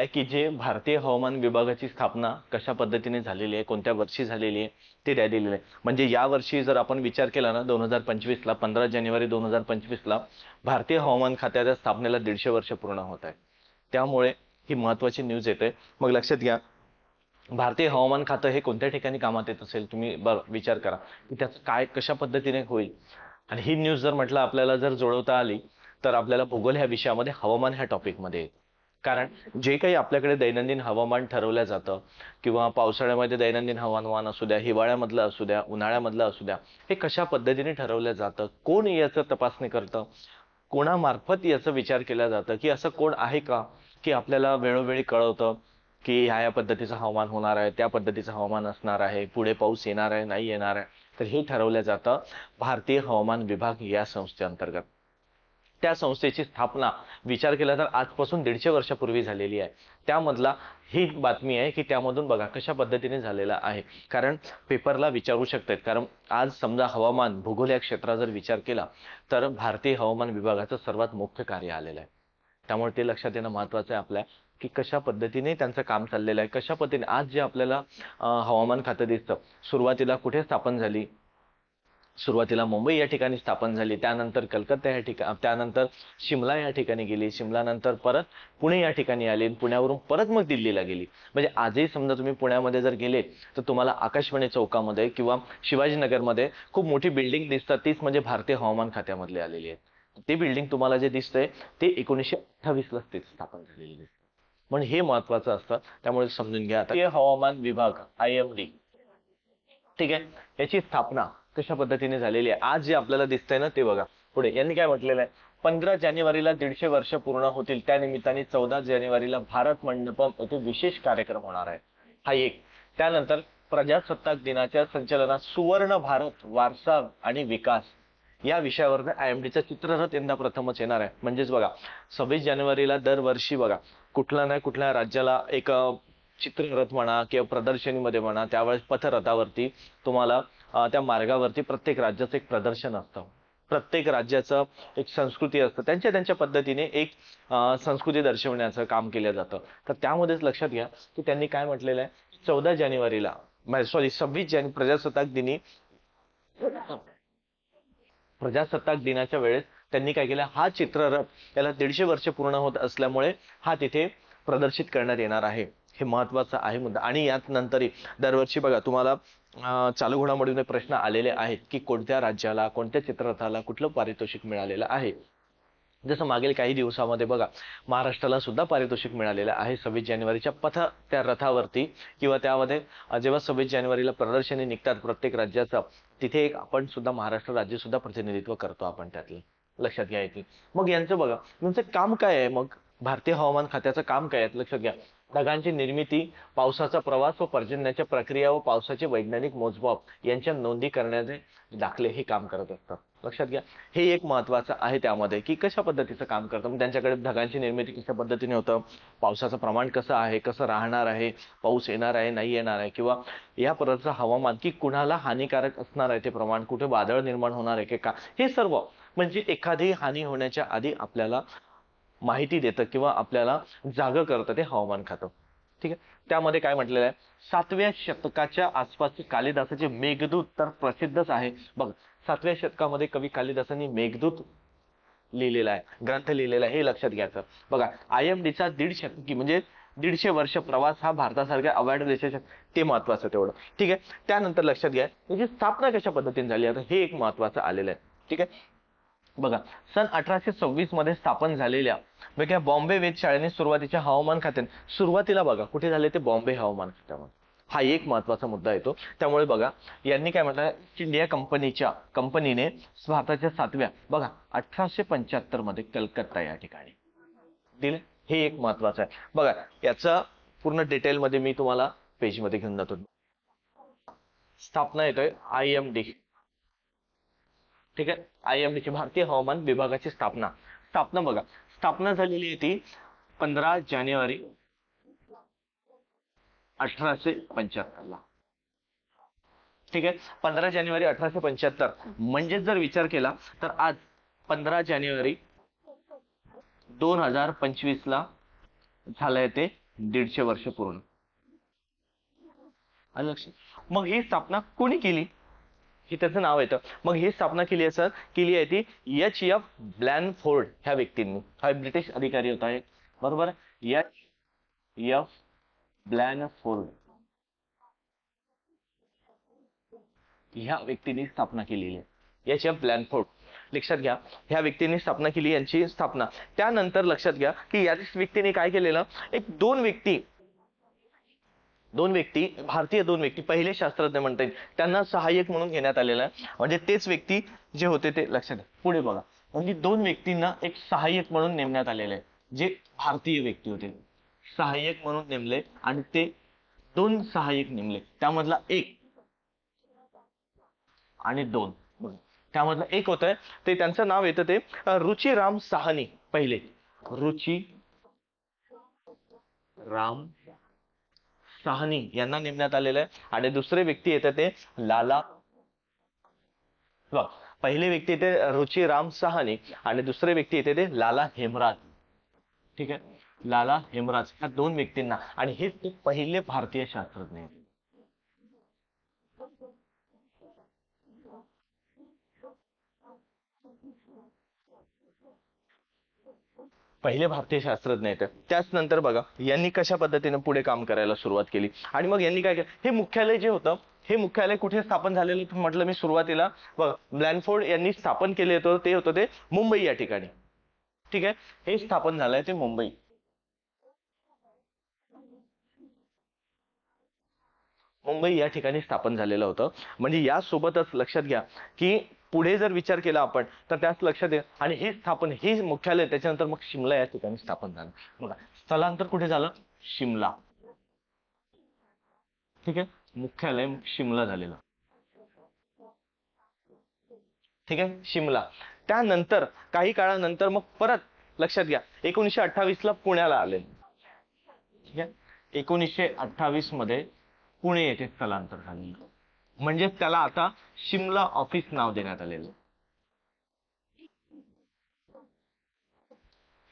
आहे की जे भारतीय हवामान विभागाची स्थापना कशा पद्धतीने झालेली आहे, कोणत्या वर्षी झालेली आहे ते द्या दिलेलं आहे. म्हणजे या वर्षी जर आपण विचार केला ना 2025ला 15 जानेवारी 2025ला भारतीय हवामान खात्याच्या स्थापनेला 150 वर्ष पूर्ण होत आहे. त्यामुळे ही महत्वाची न्यूज येते. मग लक्षात घ्या, भारतीय हवामान खातं हे कोणत्या ठिकाणी कामात येत असेल तुम्ही विचार करा की त्याचं काय कशा पद्धतीने होईल. आणि ही न्यूज जर म्हटलं आपल्याला जर जोडवता आली तर आपल्याला भूगोल ह्या विषयामध्ये हवामान ह्या टॉपिकमध्ये कारण जे काही आपल्याकडे दैनंदिन हवामान ठरवलं जातं किंवा पावसाळ्यामध्ये दैनंदिन हवामान असू द्या, हिवाळ्यामधलं असू द्या, उन्हाळ्यामधलं असू द्या, हे कशा पद्धतीने ठरवलं जातं, कोण याचं तपासणी करतं, कोणामार्फत याचा विचार केला जातं की असं कोण आहे का की आपल्याला वेळोवेळी कळवतं की ह्या पद्धतीचं हवामान होणार आहे, त्या पद्धतीचं हवामान असणार आहे, पुढे पाऊस येणार आहे नाही येणार आहे. तर हे ठरवलं जातं भारतीय हवामान विभाग या संस्थेअंतर्गत. त्या संस्थेची स्थापना विचार केला तर आजपासून 150 वर्षापूर्वी झालेली आहे. त्यामधला ही बातमी आहे की त्यामधून बघा कशा पद्धतीने झालेला आहे. कारण पेपरला विचारू शकतात. कारण आज समजा हवामान भूगोल या क्षेत्रात जर विचार केला तर भारतीय हवामान विभागाचं सर्वात मुख्य कार्य आलेलं आहे. त्यामुळे ते लक्षात येणं महत्वाचं आहे आपल्या की कशा पद्धतीने त्यांचं काम चाललेलं आहे, कशा पद्धतीने आज जे आपल्याला हवामान खातं दिसतं सुरुवातीला कुठे स्थापन झाली. सुरुवातीला मुंबई या ठिकाणी स्थापन झाली, त्यानंतर कलकत्ता या ठिकाणी, त्यानंतर शिमला या ठिकाणी गेली, शिमला नंतर परत पुणे या ठिकाणी आली, पुण्यावरून परत मग दिल्लीला गेली. म्हणजे आजही समजा तुम्ही पुण्यामध्ये जर गेले तर तुम्हाला आकाशवाणी चौकामध्ये किंवा शिवाजीनगरमध्ये खूप मोठी बिल्डिंग दिसतात, तीच म्हणजे भारतीय हवामान खात्यामधली आलेली आहे. ते बिल्डिंग तुम्हाला जे दिसतंय ते 1928ला स्थापन झालेली दिसते. म्हणून हे महत्वाचं असतं. त्यामुळे समजून घ्या. आता हवामान विभाग IMD, ठीक आहे, याची स्थापना कशा पद्धतीने झालेली आहे आज जे आपल्याला दिसतंय ना ते बघा. पुढे यांनी काय म्हटलेलं आहे, 15 जानेवारीला 150 वर्ष पूर्ण होतील. त्या निमित्ताने 14 जानेवारीला भारत मंडपम येथे विशेष कार्यक्रम होणार आहे. हा एक. त्यानंतर प्रजासत्ताक दिनाच्या संचलनात सुवर्ण भारत वारसा आणि विकास या विषयावर IMDचा चित्ररथ यंदा प्रथमच येणार आहे. म्हणजेच बघा 26 जानेवारीला दरवर्षी बघा कुठल्या ना कुठल्या राज्याला एक चित्ररथ म्हणा किंवा प्रदर्शनीमध्ये म्हणा त्यावेळेस पथरथावरती तुम्हाला त्या मार्गावरती प्रत्येक राज्याचं एक प्रदर्शन असतं. प्रत्येक राज्याचं एक संस्कृती असतं, त्यांच्या त्यांच्या पद्धतीने एक संस्कृती दर्शवण्याचं काम केलं जातं. तर त्यामध्येच लक्षात घ्या की त्यांनी काय म्हटलेलं आहे, 14 जानेवारीला 26 जानेवारी प्रजासत्ताक दिनाच्या वेळेस त्यांनी काय केलं, हा चित्ररथ याला 150 वर्ष पूर्ण होत असल्यामुळे हा तिथे प्रदर्शित करण्यात येणार आहे. हे महत्वाचं आहे मुद्दा. आणि यात नंतरही दरवर्षी बघा तुम्हाला चालू घडामोडीमध्ये प्रश्न आलेले आहेत की कोणत्या राज्याला कोणत्या चित्ररथाला कुठलं पारितोषिक मिळालेलं आहे. जसं मागील काही दिवसामध्ये बघा महाराष्ट्राला सुद्धा पारितोषिक मिळालेलं आहे 26 जानेवारीच्या त्या रथावरती किंवा त्यामध्ये जेव्हा 26 जानेवारीला प्रदर्शनी निघतात प्रत्येक राज्याचं, तिथे एक आपण सुद्धा महाराष्ट्र राज्य सुद्धा प्रतिनिधित्व करतो आपण त्यातलं. लक्षात घ्या येते. मग यांचं बघा यांचं काम काय आहे, मग भारतीय हवामान खात्याचं काम काय आहे लक्षात घ्या. ढगांची निर्मिती, पावसाचा प्रवास व पर्जन्याच्या प्रक्रिया व पावसाचे वैज्ञानिक मोजमाप यांच्या नोंदी करण्याचे दाखले हे काम करत असतात. लक्षात घ्या हे एक महत्वाचं आहे त्यामध्ये की कशा पद्धतीचं काम करतं. मग त्यांच्याकडे ढगांची निर्मिती कशा पद्धतीने होतं, पावसाचं प्रमाण कसं आहे, कसं राहणार आहे, पाऊस येणार आहे नाही येणार आहे, किंवा या प्रकारचं हवामान की कुणाला हानिकारक असणार आहे ते प्रमाण, कुठे वादळ निर्माण होणार आहे का, हे सर्व म्हणजे एखादी हानी होण्याच्या आधी आपल्याला माहिती देतं किंवा आपल्याला जागं करतं ते हवामान खातं. ठीक आहे. त्यामध्ये काय म्हटलेलं आहे, 7व्या शतकाच्या आसपासचे कालिदासाचे मेघदूत तर प्रसिद्धच आहे. बघ 7व्या शतकामध्ये कवी कालिदासांनी मेघदूत लिहिलेला आहे, ग्रंथ लिहिलेला आहे, हे लक्षात घ्यायचं. बघा IMDचा 150 शतकी म्हणजे 150 वर्ष प्रवास हा भारतासारख्या अवाढव्य देशाच्या, ते महत्वाचं तेवढं. ठीक आहे. त्यानंतर लक्षात घ्या याची स्थापना कशा पद्धतीने झाली आता हे एक महत्वाचं आलेलं आहे. ठीक आहे. बघा सन 1826 मध्ये स्थापन झालेल्या वेगळ्या बॉम्बे वेधशाळेने सुरुवातीच्या हवामान खात्याने सुरुवातीला बघा कुठे झाले ते बॉम्बे हवामान खात्यामध्ये. हा एक महत्वाचा मुद्दा येतो. त्यामुळे बघा यांनी काय म्हटलं, इंडिया कंपनीने भारताच्या 7व्या बघा 1875 मध्ये कलकत्ता या ठिकाणी दिले. हे एक महत्वाचं आहे. बघा याचा पूर्ण डिटेल मध्ये मी तुम्हाला पेज मध्ये घेऊन जातो. स्थापना येतोय IMD. ठीक आहे. IMDची भारतीय हवामान विभागाची स्थापना बघा स्थापना झालेली आहे ती 15 जानेवारी 1875ला. ठीक आहे. 15 जानेवारी 1875 म्हणजे जर विचार केला तर आज 15 जानेवारी 2025ला झालंय ते 150 वर्ष पूर्ण. आलं लक्षात? मग ही स्थापना कोणी केली हे त्याचं नाव येतं. मग ही स्थापना केली आहे ती H.F. ब्लॅनफोर्ड ह्या व्यक्तींनी. हा ब्रिटिश अधिकारी होता एक, बरोबर. H.F. ब्लॅनफोर्ड ह्या व्यक्तीने स्थापना केलेली आहे. H.F. ब्लॅनफोर्ड लक्षात घ्या, ह्या व्यक्तीने स्थापना केली यांची स्थापना. त्यानंतर लक्षात घ्या की याच व्यक्तीने काय केलेलं, एक दोन व्यक्ती भारतीय दोन व्यक्ती पहिले शास्त्रज्ञ म्हणता येईल त्यांना सहाय्यक म्हणून घेण्यात आलेलं आहे. म्हणजे तेच व्यक्ती जे होते ते लक्षात घ्या. पुढे बघा, म्हणजे दोन व्यक्तींना एक सहाय्यक म्हणून नेमण्यात आलेलं आहे, जे भारतीय व्यक्ती होते. सहाय्यक म्हणून नेमले आणि ते दोन सहाय्यक नेमले, त्यामधला एक आणि दोन. त्यामधलं एक होतं ते त्यांचं नाव येतं ते रुचिराम साहनी. पहिले रुचिराम साहनी यांना नेमण्यात आलेलं आहे. आणि दुसरे व्यक्ती येतात ते लाला, पहिले व्यक्ती येते रुचिराम साहनी आणि दुसरे व्यक्ती येते ते लाला हेमराज. ठीक आहे, लाला हेमराज ह्या दोन व्यक्तींना, आणि हे पहिले भारतीय शास्त्रज्ञ आहेत. पहिले भारतीय शास्त्रज्ञ आहेत. त्याच नंतर बघा यांनी कशा पद्धतीने पुढे काम करायला सुरुवात केली. आणि मग यांनी काय केलं, हे मुख्यालय जे होतं हे मुख्यालय कुठे स्थापन झालेलं म्हटलं मी सुरुवातीला, बघा ब्लॅनफोर्ड यांनी स्थापन केले होतं ते होतं ते मुंबई या ठिकाणी. ठीक आहे, हे स्थापन झालंय ते मुंबई. मुंबई या ठिकाणी स्थापन झालेलं होतं. म्हणजे यासोबतच लक्षात घ्या की पुढे जर विचार केला आपण तर त्याच लक्षात येईल. आणि हे मुख्यालय त्याच्यानंतर मग शिमला या ठिकाणी स्थापन झालं. बघा स्थलांतर कुठे झालं, शिमला. ठीक आहे, मुख्यालय शिमला झालेलं. ठीक आहे, शिमला. त्यानंतर काही काळानंतर मग परत लक्षात घ्या 1928 ला पुण्याला आले. ठीक आहे, 1928 मध्ये पुणे येथे स्थलांतर झाले. म्हणजे त्याला आता शिमला ऑफिस नाव देण्यात आलेलं.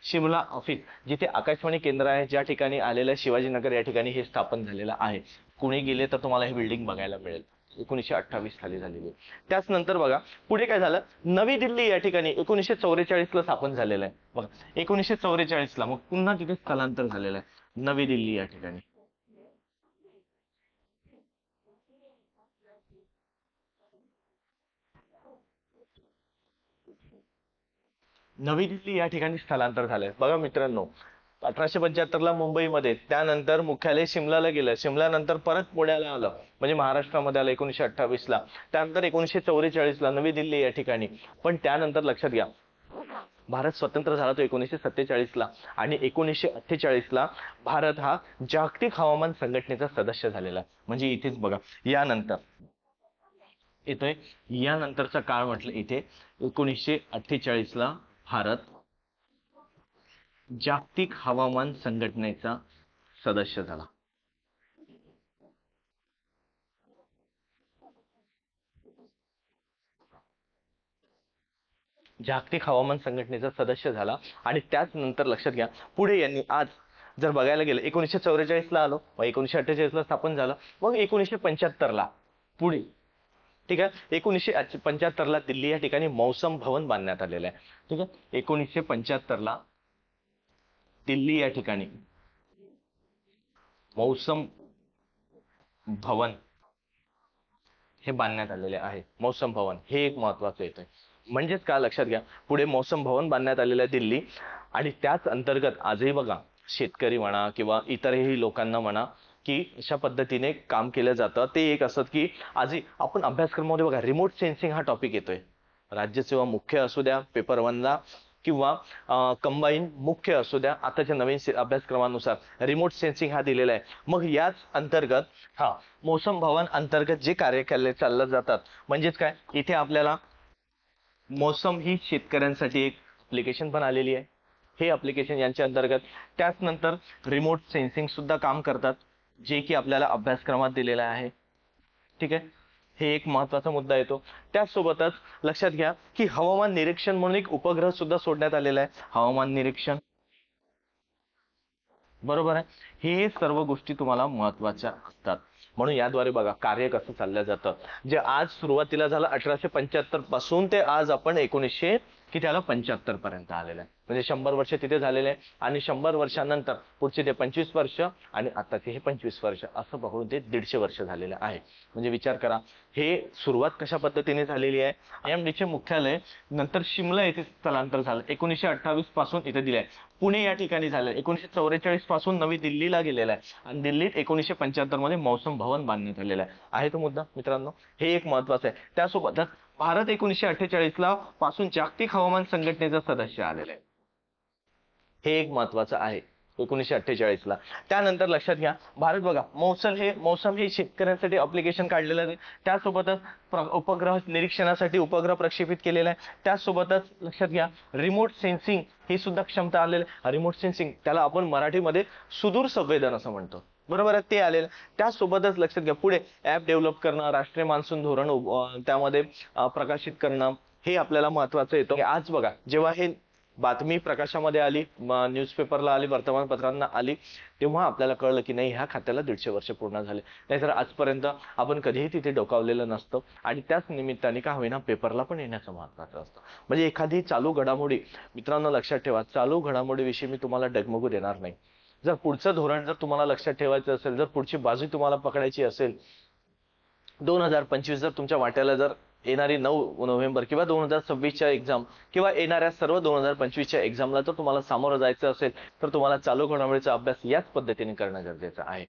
शिमला ऑफिस जिथे आकाशवाणी केंद्र आहे, ज्या ठिकाणी आलेलं शिवाजीनगर या ठिकाणी हे स्थापन झालेलं आहे. कुणी गेले तर तुम्हाला ही बिल्डिंग बघायला मिळेल. 1928 साली झालेली. त्याच नंतर बघा पुढे काय झालं, नवी दिल्ली या ठिकाणी 1944 ला स्थापन झालेलं आहे. बघा 1944 ला मग पुन्हा तिथे स्थलांतर झालेलं आहे नवी दिल्ली या ठिकाणी. नवी दिल्ली या ठिकाणी स्थलांतर झालंय. बघा मित्रांनो, 1875 ला मुंबईमध्ये, त्यानंतर मुख्यालय शिमलाला गेलं, शिमला नंतर परत पुण्याला आलं म्हणजे महाराष्ट्रामध्ये आलं 1928 ला. त्यानंतर 1944 ला नवी दिल्ली या ठिकाणी. पण त्यानंतर लक्षात घ्या भारत स्वतंत्र झाला तो 1947 ला, आणि 1948 ला भारत हा जागतिक हवामान संघटनेचा सदस्य झालेला. म्हणजे इथेच बघा यानंतर येतोय, यानंतरचा काळ म्हटलं इथे 1948 ला भारत जागतिक हवामान संघटनेचा सदस्य झाला. जागतिक हवामान संघटनेचा सदस्य झाला. आणि त्याच नंतर लक्षात घ्या पुढे यांनी आज जर बघायला गेलं 1944 ला आलो, मग 1948 ला स्थापन झालं, मग 1975 ला पुढे. ठीक आहे, 1975 ला दिल्ली या ठिकाणी मौसम भवन बांधण्यात आलेलं आहे. ठीक आहे, 1975 ला दिल्ली या ठिकाणी मौसम भवन हे बांधण्यात आलेले आहे. मौसम भवन हे एक महत्वाचं येतंय. म्हणजेच का लक्षात घ्या पुढे मौसम भवन बांधण्यात आलेलं आहे दिल्ली. आणि त्याच अंतर्गत आजही बघा शेतकरी म्हणा किंवा इतरही लोकांना म्हणा की अशा पद्धतीने काम केलं जातं. ते एक असत की आजही आपण अभ्यासक्रमामध्ये बघा रिमोट सेन्सिंग हा टॉपिक येतोय. राज्यसेवा मुख्य असू द्या पेपर 1 ला किंवा कंबाईन मुख्य असू द्या, आताच्या नवीन अभ्यासक्रमानुसार रिमोट सेन्सिंग हा दिलेला आहे. मग याच अंतर्गत हा मौसम भवन अंतर्गत जे कार्य केले चाललं जातात. म्हणजेच काय इथे आपल्याला मौसम ही शेतकऱ्यांसाठी एक अप्लिकेशन पण आलेली आहे. हे अप्लिकेशन यांच्या अंतर्गत त्याच नंतर रिमोट सेन्सिंग सुद्धा काम करतात, जे की आपल्याला अभ्यासक्रमात दिलेलं आहे. ठीक आहे, हे एक महत्वाचा मुद्दा येतो. त्याचसोबतच लक्षात घ्या की हवामान निरीक्षण म्हणून एक उपग्रह सुद्धा सोडण्यात आलेला आहे. हवामान निरीक्षण बरोबर आहे. हे सर्व गोष्टी तुम्हाला महत्वाच्या असतात. म्हणून याद्वारे बघा कार्य कसं चाललं जातं. जे आज सुरुवातीला झालं 1875 पासून ते आज आपण 1900 की त्याला 75 पर्यंत आलेलं आहे. म्हणजे 100 वर्ष तिथे झालेले आहे आणि 100 वर्षानंतर पुढचे ते 25 वर्ष आणि आताचे हे 25 वर्ष असं पकडून ते 150 वर्ष झालेलं आहे. म्हणजे विचार करा हे सुरुवात कशा पद्धतीने झालेली आहे. IMDचे मुख्यालय नंतर शिमला येथे स्थलांतर झालं 1928 पासून इथे दिले आहे. पुणे या ठिकाणी झालं 1944 पासून नवी दिल्लीला गेलेला आहे आणि दिल्लीत 1975 मध्ये मौसम भवन बांधण्यात आलेलं आहे तो मुद्दा मित्रांनो. हे एक महत्वाचं आहे. त्यासोबतच भारत 1948 ला पासून जागतिक हवामान संघटनेचा सदस्य आलेला आहे. हे एक महत्वाचं आहे 1948 ला. त्यानंतर लक्षात घ्या भारत बघा मौसम हे शेतकऱ्यांसाठी अप्लिकेशन काढलेलं आहे. त्यासोबतच उपग्रह निरीक्षणासाठी उपग्रह प्रक्षेपित केलेला आहे. त्यासोबतच लक्षात घ्या रिमोट सेन्सिंग ही सुद्धा क्षमता आलेली आहे. रिमोट सेन्सिंग त्याला आपण मराठीमध्ये सुदूर संवेदन असं म्हणतो. बरोबर आहे ते आलेलं. त्यासोबतच लक्षात घ्या पुढे ऍप डेव्हलप करणं, राष्ट्रीय मान्सून धोरण त्यामध्ये प्रकाशित करणं हे आपल्याला महत्वाचं येतं. आज बघा जेव्हा हे बातमी प्रकाशामध्ये आली, न्यूजपेपरला आली, वर्तमानपत्रांना आली, तेव्हा आपल्याला कळलं की नाही ह्या खात्याला 150 वर्ष पूर्ण झाले. नाहीतर आजपर्यंत आपण कधीही तिथे डोकावलेलं नसतं आणि त्याच निमित्ताने का होईना पेपरला पण येण्याचं महत्वाचं असतं. म्हणजे एखादी चालू घडामोडी मित्रांनो लक्षात ठेवा, चालू घडामोडीविषयी मी तुम्हाला डगमगू देणार नाही. जर पुढचं धोरण जर तुम्हाला लक्षात ठेवायचं असेल, जर पुढची बाजू तुम्हाला पकडायची असेल, 2025 जर तुमच्या वाट्याला जर येणारी 9 नोव्हेंबर किंवा 2026च्या एक्झाम किंवा येणाऱ्या सर्व 2025च्या एक्झामला जर तुम्हाला सामोरं जायचं असेल तर तुम्हाला चालू घडामोडीचा अभ्यास याच पद्धतीने करणं गरजेचं आहे.